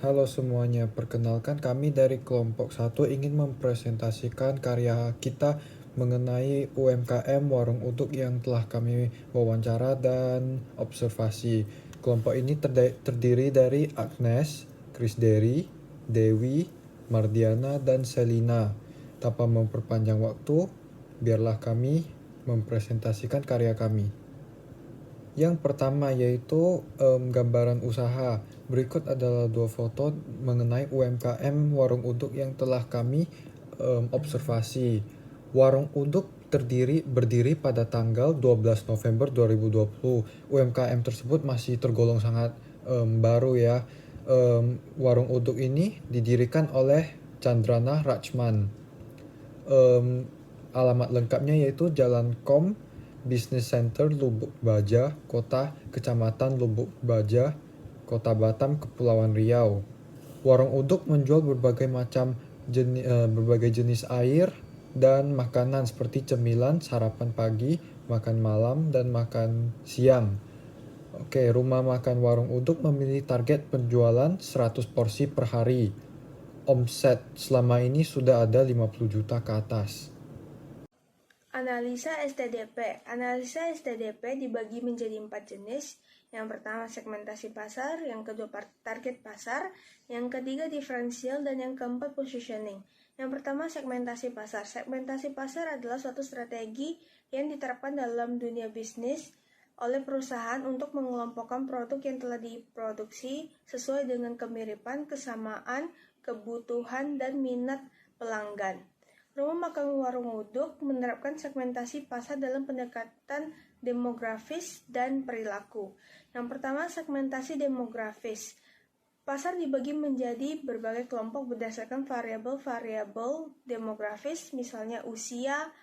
Halo semuanya, perkenalkan kami dari kelompok 1 ingin mempresentasikan karya kita mengenai UMKM Warung Uduk yang telah kami wawancara dan observasi. Kelompok ini terdiri dari Agnes, Krisdery, Dewi, Mardiana, dan Selina. Tanpa memperpanjang waktu, biarlah kami mempresentasikan karya kami. Yang pertama yaitu gambaran usaha. Berikut adalah 2 foto mengenai UMKM Warung Uduk yang telah kami observasi. Warung Uduk berdiri pada tanggal 12 November 2020. UMKM tersebut masih tergolong sangat baru ya. Warung Uduk ini didirikan oleh Chandrana Rachman. Alamat lengkapnya yaitu Jalan Kom, Business Center Lubuk Baja, Kecamatan Lubuk Baja, Kota Batam, Kepulauan Riau. Warung Uduk menjual berbagai jenis air dan makanan seperti cemilan, sarapan pagi, makan malam, dan makan siang. Oke, rumah makan Warung Uduk memiliki target penjualan 100 porsi per hari. Omset selama ini sudah ada 50 juta ke atas. Analisa STDP. Analisa STDP dibagi menjadi 4 jenis. Yang pertama segmentasi pasar, yang kedua target pasar, yang ketiga diferensial, dan yang keempat positioning. Yang pertama segmentasi pasar. Segmentasi pasar adalah suatu strategi yang diterapkan dalam dunia bisnis oleh perusahaan untuk mengelompokkan produk yang telah diproduksi sesuai dengan kemiripan, kesamaan, kebutuhan, dan minat pelanggan. Rumah makan Warung Uduk menerapkan segmentasi pasar dalam pendekatan demografis dan perilaku. Yang pertama, segmentasi demografis. Pasar dibagi menjadi berbagai kelompok berdasarkan variabel-variabel demografis, misalnya usia,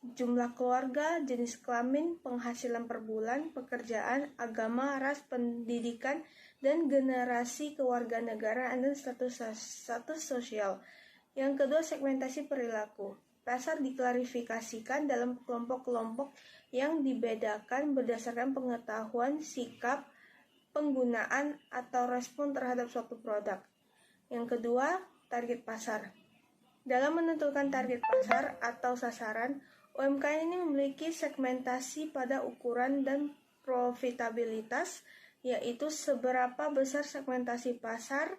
jumlah keluarga, jenis kelamin, penghasilan per bulan, pekerjaan, agama, ras, pendidikan, dan generasi kewarganegaraan dan status sosial. Yang kedua, segmentasi perilaku. Pasar diklarifikasikan dalam kelompok-kelompok yang dibedakan berdasarkan pengetahuan, sikap, penggunaan, atau respon terhadap suatu produk. Yang kedua, target pasar. Dalam menentukan target pasar atau sasaran, UMKM ini memiliki segmentasi pada ukuran dan profitabilitas, yaitu seberapa besar segmentasi pasar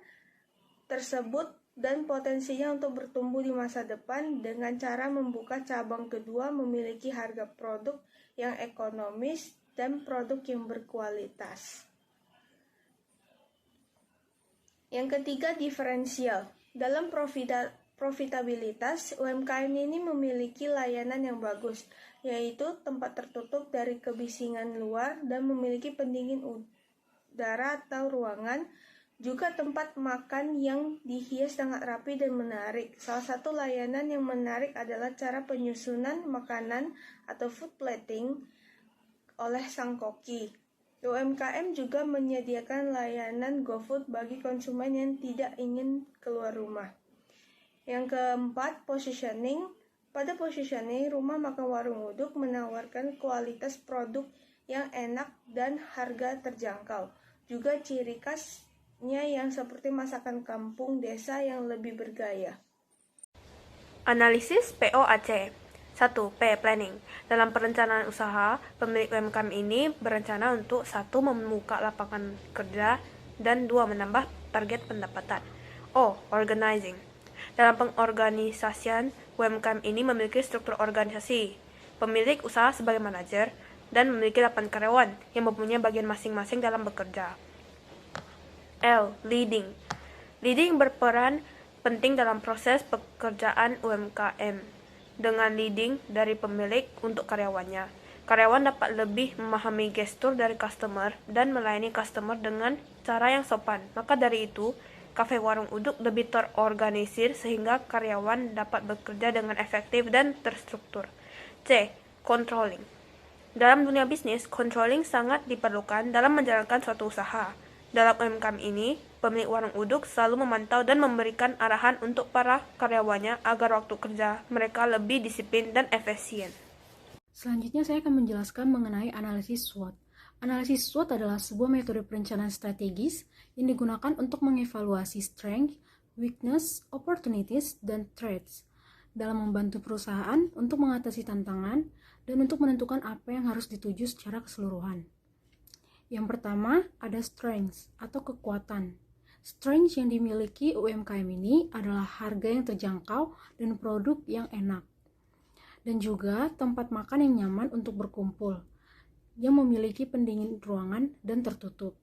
tersebut dan potensinya untuk bertumbuh di masa depan dengan cara membuka cabang kedua, memiliki harga produk yang ekonomis dan produk yang berkualitas. Yang ketiga, diferensial. Dalam profitabilitas, UMKM ini memiliki layanan yang bagus, yaitu tempat tertutup dari kebisingan luar dan memiliki pendingin udara atau ruangan, juga tempat makan yang dihias sangat rapi dan menarik. Salah satu layanan yang menarik adalah cara penyusunan makanan atau food plating oleh sang koki. UMKM juga menyediakan layanan GoFood bagi konsumen yang tidak ingin keluar rumah. Yang keempat, positioning. Pada positioning, rumah makan Warung Uduk menawarkan kualitas produk yang enak dan harga terjangkau. Juga ciri khas yang seperti masakan kampung desa yang lebih bergaya. Analisis POAC. 1. P. Planning. Dalam perencanaan usaha, pemilik UMKM ini berencana untuk 1. Membuka lapangan kerja dan 2. Menambah target pendapatan. O. Organizing. Dalam pengorganisasian, UMKM ini memiliki struktur organisasi. Pemilik usaha sebagai manajer dan memiliki 8 karyawan yang mempunyai bagian masing-masing dalam bekerja. L. Leading. Leading berperan penting dalam proses pekerjaan UMKM. Dengan leading dari pemilik untuk karyawannya, karyawan dapat lebih memahami gestur dari customer dan melayani customer dengan cara yang sopan. Maka dari itu, kafe Warung Uduk lebih terorganisir sehingga karyawan dapat bekerja dengan efektif dan terstruktur. C. Controlling. Dalam dunia bisnis, controlling sangat diperlukan dalam menjalankan suatu usaha. Dalam UMKM ini, pemilik Warung Uduk selalu memantau dan memberikan arahan untuk para karyawannya agar waktu kerja mereka lebih disiplin dan efisien. Selanjutnya saya akan menjelaskan mengenai analisis SWOT. Analisis SWOT adalah sebuah metode perencanaan strategis yang digunakan untuk mengevaluasi strength, weakness, opportunities, dan threats dalam membantu perusahaan untuk mengatasi tantangan dan untuk menentukan apa yang harus dituju secara keseluruhan. Yang pertama, ada strengths atau kekuatan. Strengths yang dimiliki UMKM ini adalah harga yang terjangkau dan produk yang enak. Dan juga tempat makan yang nyaman untuk berkumpul, yang memiliki pendingin ruangan dan tertutup.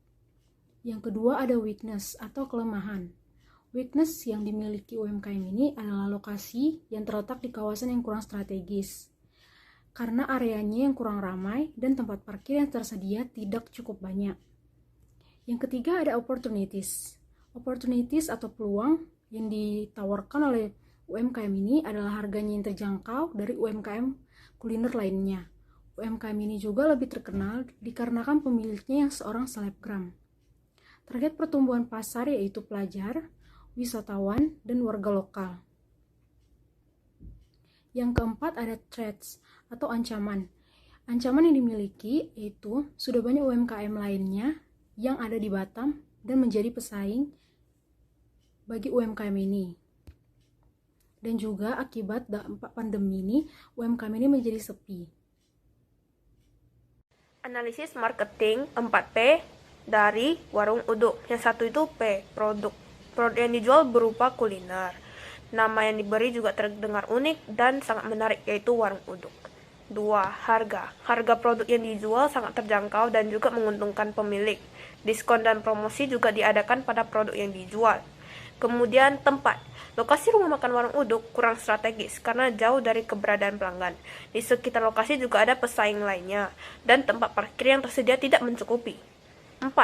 Yang kedua ada weakness atau kelemahan. Weakness yang dimiliki UMKM ini adalah lokasi yang terletak di kawasan yang kurang strategis, karena areanya yang kurang ramai dan tempat parkir yang tersedia tidak cukup banyak. Yang ketiga ada opportunities. Opportunities atau peluang yang ditawarkan oleh UMKM ini adalah harganya yang terjangkau dari UMKM kuliner lainnya. UMKM ini juga lebih terkenal dikarenakan pemiliknya yang seorang selebgram. Target pertumbuhan pasar yaitu pelajar, wisatawan, dan warga lokal. Yang keempat ada threats atau ancaman. Ancaman yang dimiliki yaitu sudah banyak UMKM lainnya yang ada di Batam dan menjadi pesaing bagi UMKM ini. Dan juga akibat dampak pandemi ini, UMKM ini menjadi sepi. Analisis marketing 4P dari warung uduk. Yang satu itu P, produk. Produk yang dijual berupa kuliner. Nama yang diberi juga terdengar unik dan sangat menarik, yaitu warung uduk. 2. Harga. Harga produk yang dijual sangat terjangkau dan juga menguntungkan pemilik. Diskon dan promosi juga diadakan pada produk yang dijual. Kemudian tempat. Lokasi rumah makan warung uduk kurang strategis karena jauh dari keberadaan pelanggan. Di sekitar lokasi juga ada pesaing lainnya dan tempat parkir yang tersedia tidak mencukupi. 4.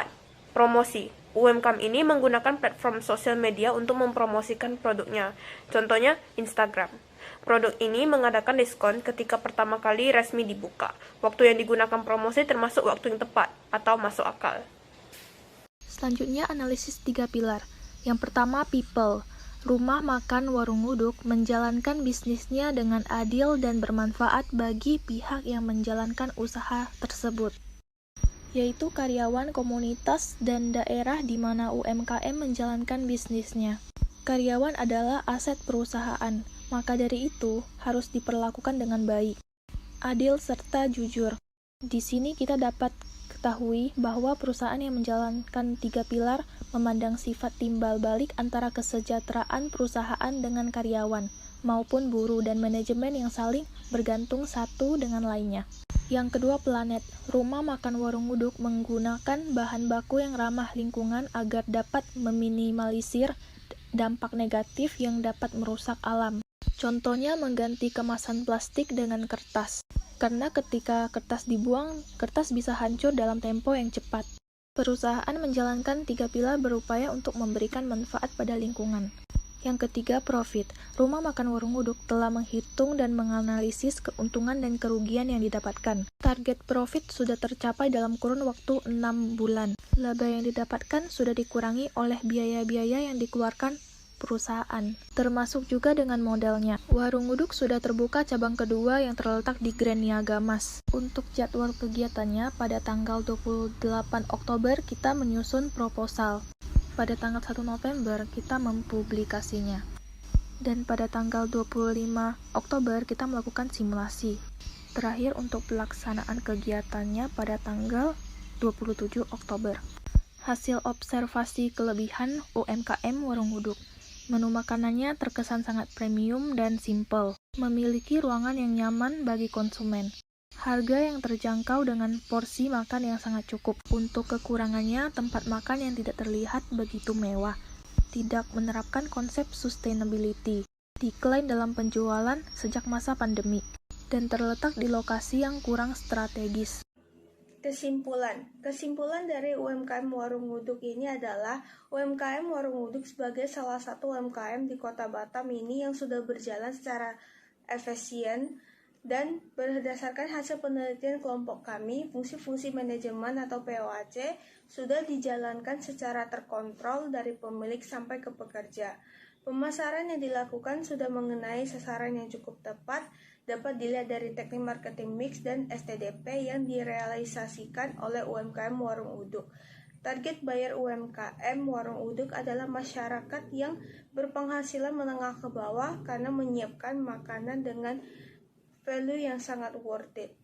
Promosi. UMKM ini menggunakan platform sosial media untuk mempromosikan produknya. Contohnya Instagram. Produk ini mengadakan diskon ketika pertama kali resmi dibuka. Waktu yang digunakan promosi termasuk waktu yang tepat atau masuk akal. Selanjutnya analisis 3 pilar. Yang pertama people. Rumah makan warung uduk menjalankan bisnisnya dengan adil dan bermanfaat bagi pihak yang menjalankan usaha tersebut, yaitu karyawan, komunitas, dan daerah di mana UMKM menjalankan bisnisnya. Karyawan adalah aset perusahaan, maka dari itu harus diperlakukan dengan baik, adil, serta jujur. Di sini kita dapat ketahui bahwa perusahaan yang menjalankan 3 pilar memandang sifat timbal balik antara kesejahteraan perusahaan dengan karyawan, maupun buruh dan manajemen yang saling bergantung satu dengan lainnya. Yang kedua, planet. Rumah makan warung uduk menggunakan bahan baku yang ramah lingkungan agar dapat meminimalisir dampak negatif yang dapat merusak alam. Contohnya mengganti kemasan plastik dengan kertas. Karena ketika kertas dibuang, kertas bisa hancur dalam tempo yang cepat. Perusahaan menjalankan 3 pilar berupaya untuk memberikan manfaat pada lingkungan. Yang ketiga, profit. Rumah makan warung uduk telah menghitung dan menganalisis keuntungan dan kerugian yang didapatkan. Target profit sudah tercapai dalam kurun waktu 6 bulan. Laba yang didapatkan sudah dikurangi oleh biaya-biaya yang dikeluarkan perusahaan, termasuk juga dengan modalnya. Warung uduk sudah terbuka cabang kedua yang terletak di Grand Niaga Mas. Untuk jadwal kegiatannya, pada tanggal 28 Oktober kita menyusun proposal. Pada tanggal 1 November kita mempublikasinya. Dan pada tanggal 25 Oktober kita melakukan simulasi. Terakhir untuk pelaksanaan kegiatannya pada tanggal 27 Oktober. Hasil observasi kelebihan UMKM warung uduk. Menu makanannya terkesan sangat premium dan simple, memiliki ruangan yang nyaman bagi konsumen. Harga yang terjangkau dengan porsi makan yang sangat cukup. Untuk kekurangannya, tempat makan yang tidak terlihat begitu mewah, tidak menerapkan konsep sustainability, decline dalam penjualan sejak masa pandemi, dan terletak di lokasi yang kurang strategis. Kesimpulan dari UMKM Warung Uduk ini adalah UMKM Warung Uduk sebagai salah satu UMKM di Kota Batam ini yang sudah berjalan secara efisien dan berdasarkan hasil penelitian kelompok kami, fungsi-fungsi manajemen atau POAC sudah dijalankan secara terkontrol dari pemilik sampai ke pekerja. Pemasaran yang dilakukan sudah mengenai sasaran yang cukup tepat, dapat dilihat dari teknik marketing mix dan STDP yang direalisasikan oleh UMKM Warung Uduk. Target buyer UMKM Warung Uduk adalah masyarakat yang berpenghasilan menengah ke bawah karena menyiapkan makanan dengan value yang sangat worth it.